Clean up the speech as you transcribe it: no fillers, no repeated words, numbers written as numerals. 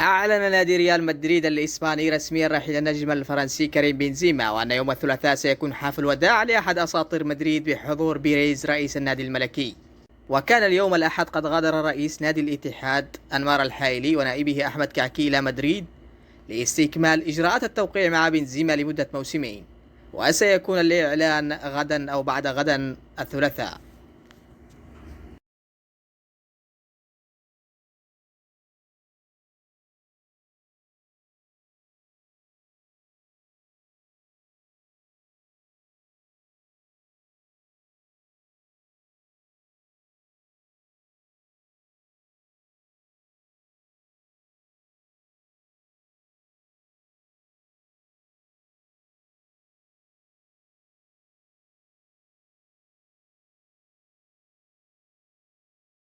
أعلن نادي ريال مدريد الإسباني رسميا رحيل النجم الفرنسي كريم بنزيما، وأن يوم الثلاثاء سيكون حفل وداع لأحد أساطير مدريد بحضور بيريز رئيس النادي الملكي. وكان اليوم الأحد قد غادر رئيس نادي الاتحاد أنمار الحايلي ونائبه أحمد كعكي إلى مدريد لاستكمال إجراءات التوقيع مع بنزيما لمدة موسمين، وسيكون الإعلان غدا أو بعد غدا الثلاثاء.